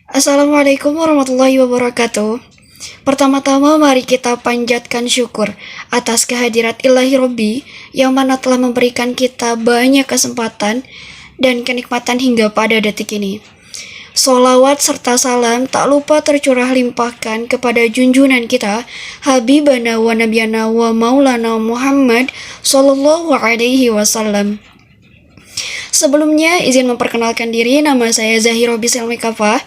Assalamualaikum warahmatullahi wabarakatuh. Pertama-tama mari kita panjatkan syukur atas kehadirat Ilahi Robbi yang mana telah memberikan kita banyak kesempatan dan kenikmatan hingga pada detik ini. Solawat serta salam tak lupa tercurah limpahkan kepada junjungan kita Habibana wa Nabiyana wa Maulana Muhammad Sallallahu Alaihi Wasallam. Sebelumnya izin memperkenalkan diri, nama saya Zahiro Biselmi Kafah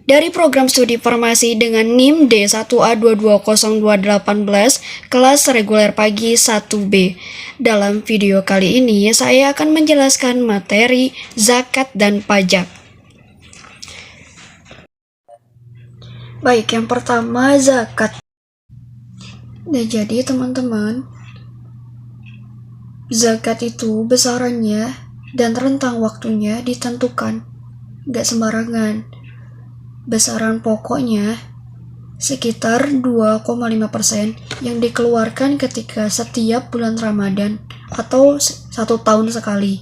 dari program studi farmasi dengan NIM D1A220218 kelas reguler pagi 1B. Dalam video kali ini saya akan menjelaskan materi zakat dan pajak. Baik, yang pertama zakat. Nah, jadi teman-teman, zakat itu besarannya dan rentang waktunya ditentukan, gak sembarangan. Besaran pokoknya sekitar 2,5% yang dikeluarkan ketika setiap bulan Ramadan atau 1 tahun sekali.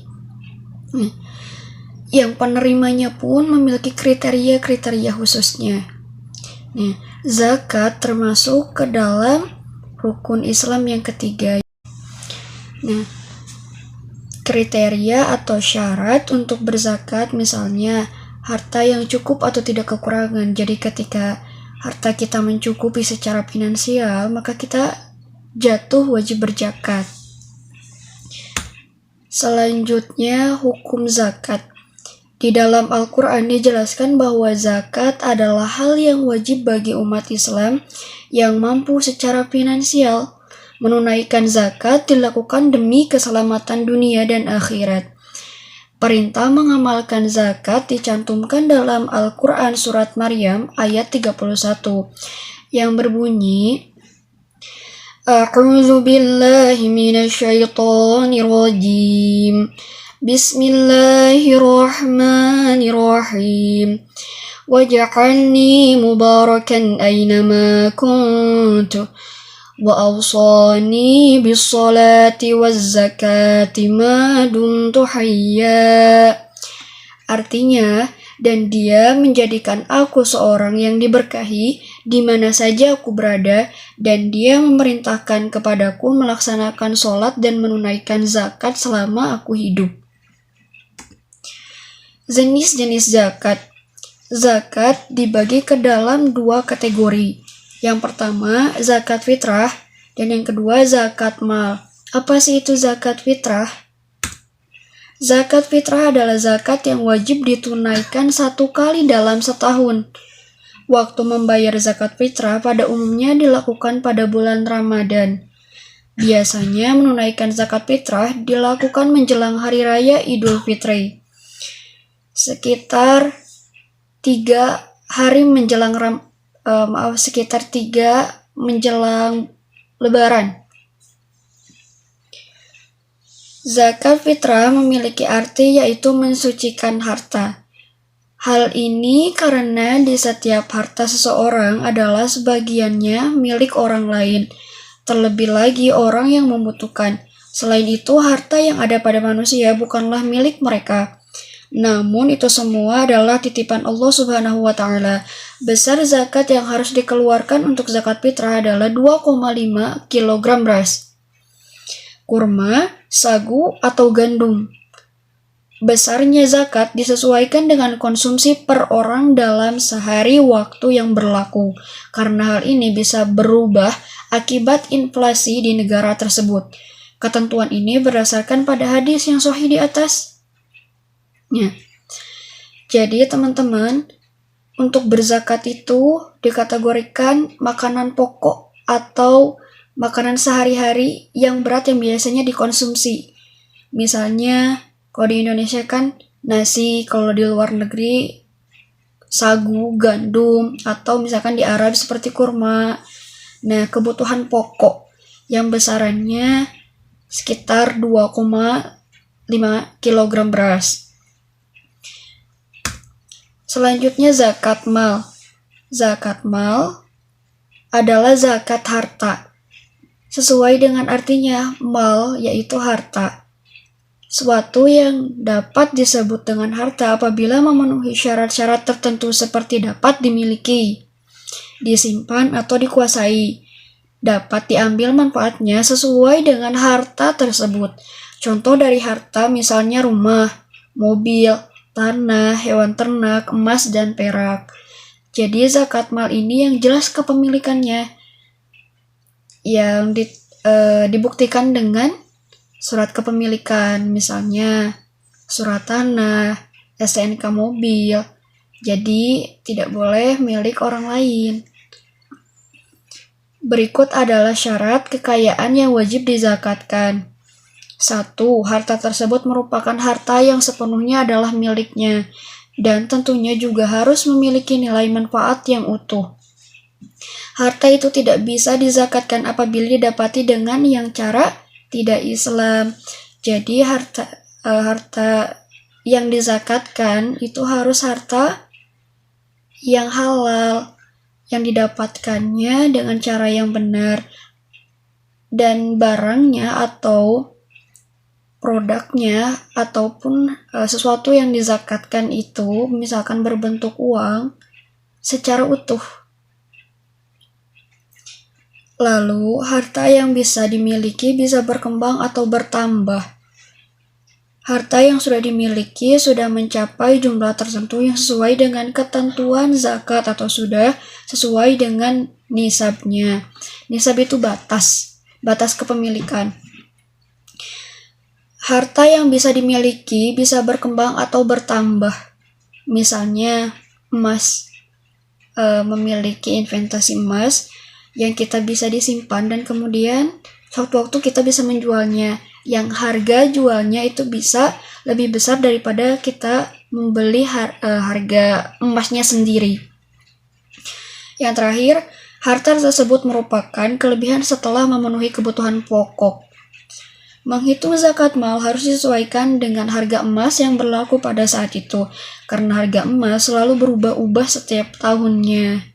Yang penerimanya pun memiliki kriteria-kriteria khususnya. Zakat termasuk ke dalam rukun Islam yang ketiga. Kriteria atau syarat untuk berzakat misalnya harta yang cukup atau tidak kekurangan. Jadi ketika harta kita mencukupi secara finansial, maka kita jatuh wajib berzakat. Selanjutnya, hukum zakat. Di dalam Al-Quran dijelaskan bahwa zakat adalah hal yang wajib bagi umat Islam yang mampu secara finansial. Menunaikan zakat dilakukan demi keselamatan dunia dan akhirat. Perintah mengamalkan zakat dicantumkan dalam Al-Quran surat Maryam ayat 31 yang berbunyi, A'udzu billahi minasyaitonir rajim. Bismillahirrahmanirrahim. Waj'alni mubarakan aynama kuntu wa awsani bis-salati waz-zakati ma dumtu hayya. Artinya, dan dia menjadikan aku seorang yang diberkahi di mana saja aku berada, dan dia memerintahkan kepadaku melaksanakan sholat dan menunaikan zakat selama aku hidup. Jenis-jenis zakat. Zakat dibagi ke dalam 2 kategori. Yang pertama, zakat fitrah, dan yang kedua, zakat mal. Apa sih itu zakat fitrah? Zakat fitrah adalah zakat yang wajib ditunaikan 1 kali dalam setahun. Waktu membayar zakat fitrah pada umumnya dilakukan pada bulan Ramadan. Biasanya menunaikan zakat fitrah dilakukan menjelang hari raya Idul Fitri. Sekitar 3 hari menjelang sekitar 3 menjelang Lebaran. Zakat fitrah memiliki arti yaitu mensucikan harta. Hal ini karena di setiap harta seseorang adalah sebagiannya milik orang lain, terlebih lagi orang yang membutuhkan. Selain itu, harta yang ada pada manusia bukanlah milik mereka. Namun itu semua adalah titipan Allah Subhanahu wa Ta'ala. Besar zakat yang harus dikeluarkan untuk zakat fitrah adalah 2,5 kg beras, kurma, sagu, atau gandum. Besarnya zakat disesuaikan dengan konsumsi per orang dalam sehari waktu yang berlaku, karena hal ini bisa berubah akibat inflasi di negara tersebut. Ketentuan ini berdasarkan pada hadis yang sahih di atas. Jadi teman-teman, untuk berzakat itu dikategorikan makanan pokok atau makanan sehari-hari yang berat yang biasanya dikonsumsi. Misalnya kalau di Indonesia kan nasi, kalau di luar negeri sagu, gandum, atau misalkan di Arab seperti kurma. Nah, kebutuhan pokok yang besarannya sekitar 2,5 kg beras. Selanjutnya zakat mal. Zakat mal adalah zakat harta. Sesuai dengan artinya, mal yaitu harta. Suatu yang dapat disebut dengan harta apabila memenuhi syarat-syarat tertentu seperti dapat dimiliki, disimpan atau dikuasai, dapat diambil manfaatnya sesuai dengan harta tersebut. Contoh dari harta misalnya rumah, mobil, tanah, hewan ternak, emas, dan perak. Jadi zakat mal ini yang jelas kepemilikannya, yang dibuktikan dengan surat kepemilikan, misalnya surat tanah, STNK mobil. Jadi tidak boleh milik orang lain. Berikut adalah syarat kekayaan yang wajib dizakatkan. 1. Harta tersebut merupakan harta yang sepenuhnya adalah miliknya, dan tentunya juga harus memiliki nilai manfaat yang utuh. Harta itu tidak bisa dizakatkan apabila didapati dengan yang cara tidak Islam. Jadi harta yang dizakatkan itu harus harta yang halal, yang didapatkannya dengan cara yang benar, dan barangnya atau produknya ataupun sesuatu yang dizakatkan itu misalkan berbentuk uang secara utuh. Lalu, harta yang bisa dimiliki bisa berkembang atau bertambah. Harta yang sudah dimiliki sudah mencapai jumlah tertentu yang sesuai dengan ketentuan zakat atau sudah sesuai dengan nisabnya. Nisab itu batas kepemilikan. Harta yang bisa dimiliki bisa berkembang atau bertambah. Misalnya, emas. Memiliki investasi emas yang kita bisa disimpan dan kemudian suatu waktu kita bisa menjualnya, yang harga jualnya itu bisa lebih besar daripada kita membeli harga emasnya sendiri. Yang terakhir, harta tersebut merupakan kelebihan setelah memenuhi kebutuhan pokok. Menghitung zakat mal harus disesuaikan dengan harga emas yang berlaku pada saat itu, karena harga emas selalu berubah-ubah setiap tahunnya.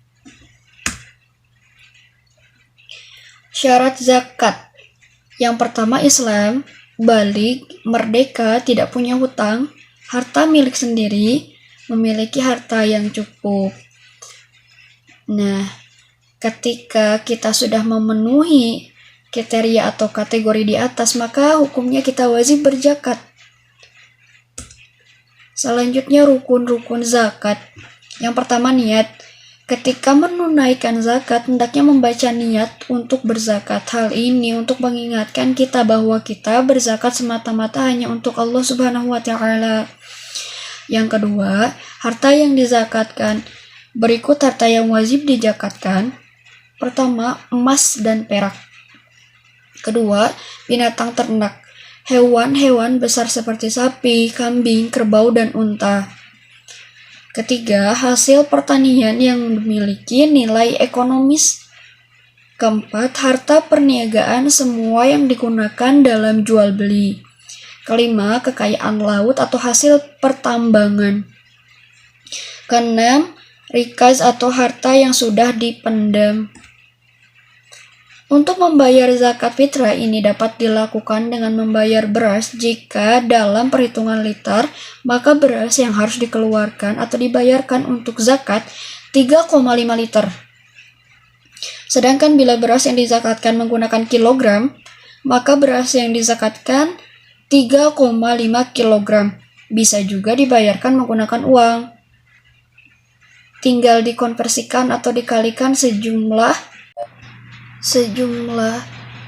Syarat zakat. Yang pertama Islam, baligh, merdeka, tidak punya hutang, harta milik sendiri, memiliki harta yang cukup. Nah, ketika kita sudah memenuhi kriteria atau kategori di atas, maka hukumnya kita wajib berzakat. Selanjutnya rukun-rukun zakat. Yang pertama niat. Ketika menunaikan zakat, hendaknya membaca niat untuk berzakat. Hal ini untuk mengingatkan kita bahwa kita berzakat semata-mata hanya untuk Allah Subhanahu wa Ta'ala. Yang kedua, harta yang dizakatkan. Berikut harta yang wajib dizakatkan. Pertama, emas dan perak. Kedua, binatang ternak. Hewan-hewan besar seperti sapi, kambing, kerbau, dan unta. Ketiga, hasil pertanian yang memiliki nilai ekonomis. Keempat, harta perniagaan semua yang digunakan dalam jual beli. Kelima, kekayaan laut atau hasil pertambangan. Keenam, rikaz atau harta yang sudah dipendam. Untuk membayar zakat fitrah ini dapat dilakukan dengan membayar beras. Jika dalam perhitungan liter, maka beras yang harus dikeluarkan atau dibayarkan untuk zakat 3,5 liter. Sedangkan bila beras yang dizakatkan menggunakan kilogram, maka beras yang dizakatkan 3,5 kilogram. Bisa juga dibayarkan menggunakan uang. Tinggal dikonversikan atau dikalikan sejumlah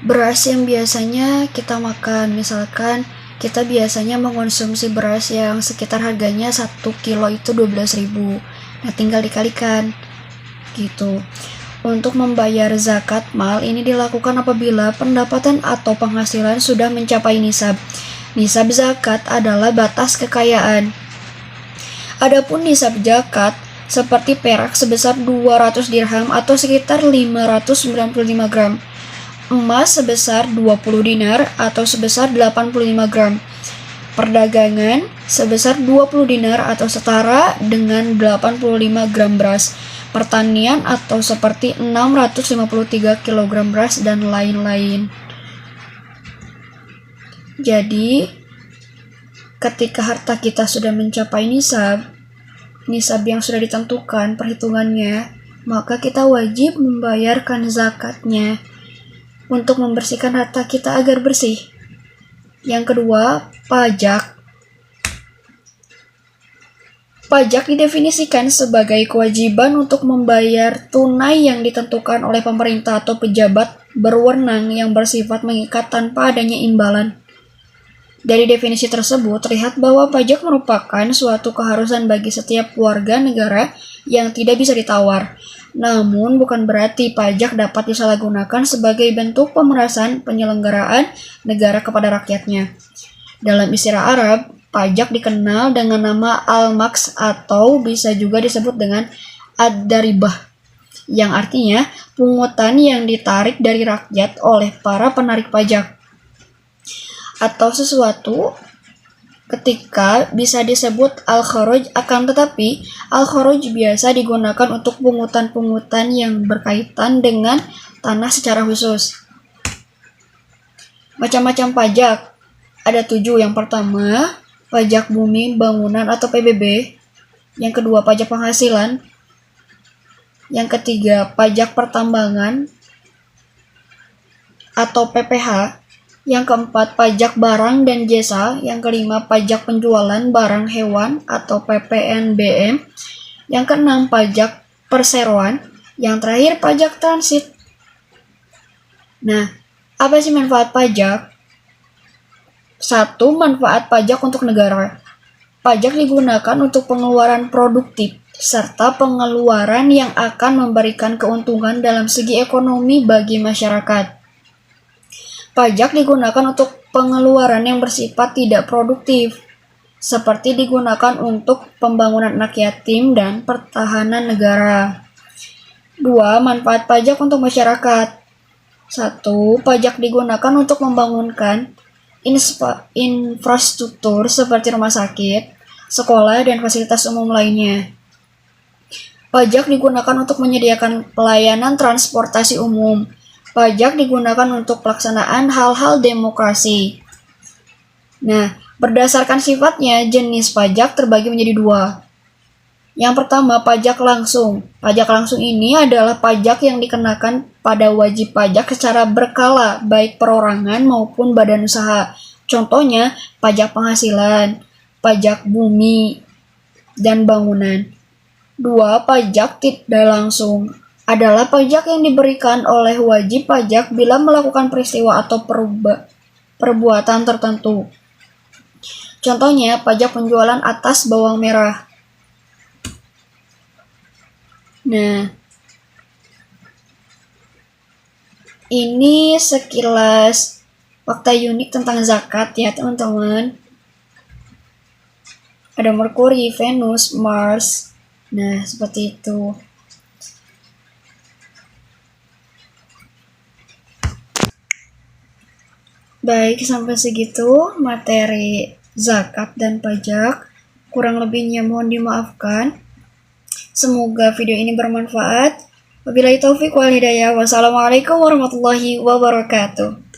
beras yang biasanya kita makan. Misalkan kita biasanya mengonsumsi beras yang sekitar harganya 1 kilo itu 12.000. Nah, tinggal dikalikan gitu. Untuk membayar zakat mal ini dilakukan apabila pendapatan atau penghasilan sudah mencapai nisab. Nisab zakat adalah batas kekayaan. Adapun nisab zakat seperti perak sebesar 200 dirham atau sekitar 595 gram. Emas sebesar 20 dinar atau sebesar 85 gram. Perdagangan sebesar 20 dinar atau setara dengan 85 gram beras. Pertanian atau seperti 653 kg beras dan lain-lain. Jadi, ketika harta kita sudah mencapai nisab yang sudah ditentukan perhitungannya, maka kita wajib membayarkan zakatnya untuk membersihkan harta kita agar bersih. Yang kedua, pajak. Pajak didefinisikan sebagai kewajiban untuk membayar tunai yang ditentukan oleh pemerintah atau pejabat berwenang yang bersifat mengikat tanpa adanya imbalan. Dari definisi tersebut, terlihat bahwa pajak merupakan suatu keharusan bagi setiap warga negara yang tidak bisa ditawar. Namun, bukan berarti pajak dapat disalahgunakan sebagai bentuk pemerasan penyelenggaraan negara kepada rakyatnya. Dalam istilah Arab, pajak dikenal dengan nama al-maks atau bisa juga disebut dengan ad-daribah, yang artinya pungutan yang ditarik dari rakyat oleh para penarik pajak. Atau sesuatu ketika bisa disebut al-kharaj, akan tetapi al-kharaj biasa digunakan untuk pungutan-pungutan yang berkaitan dengan tanah secara khusus. Macam-macam pajak ada 7. Yang pertama, pajak bumi bangunan atau PBB. Yang kedua, pajak penghasilan. Yang ketiga, pajak pertambangan atau PPH. Yang keempat, pajak barang dan jasa. Yang kelima, pajak penjualan barang hewan atau PPNBM. Yang keenam, pajak perseroan. Yang terakhir, pajak transit. Nah, apa sih manfaat pajak? 1. Manfaat pajak untuk negara. Pajak digunakan untuk pengeluaran produktif serta pengeluaran yang akan memberikan keuntungan dalam segi ekonomi bagi masyarakat. Pajak digunakan untuk pengeluaran yang bersifat tidak produktif, seperti digunakan untuk pembangunan anak yatim dan pertahanan negara. 2. Manfaat pajak untuk masyarakat. 1. Pajak digunakan untuk membangunkan infrastruktur seperti rumah sakit, sekolah, dan fasilitas umum lainnya. Pajak digunakan untuk menyediakan pelayanan transportasi umum. Pajak digunakan untuk pelaksanaan hal-hal demokrasi. Nah, berdasarkan sifatnya, jenis pajak terbagi menjadi 2. Yang pertama, pajak langsung. Pajak langsung ini adalah pajak yang dikenakan pada wajib pajak secara berkala, baik perorangan maupun badan usaha. Contohnya, pajak penghasilan, pajak bumi, dan bangunan. 2. Pajak tidak langsung adalah pajak yang diberikan oleh wajib pajak bila melakukan peristiwa atau perbuatan tertentu. Contohnya, pajak penjualan atas bawang merah. Nah, ini sekilas fakta unik tentang zakat ya teman-teman. Ada Merkuri, Venus, Mars. Nah, seperti itu. Baik, sampai segitu materi zakat dan pajak. Kurang lebihnya mohon dimaafkan. Semoga video ini bermanfaat. Wabillahi taufiq wal hidayah. Wassalamualaikum warahmatullahi wabarakatuh.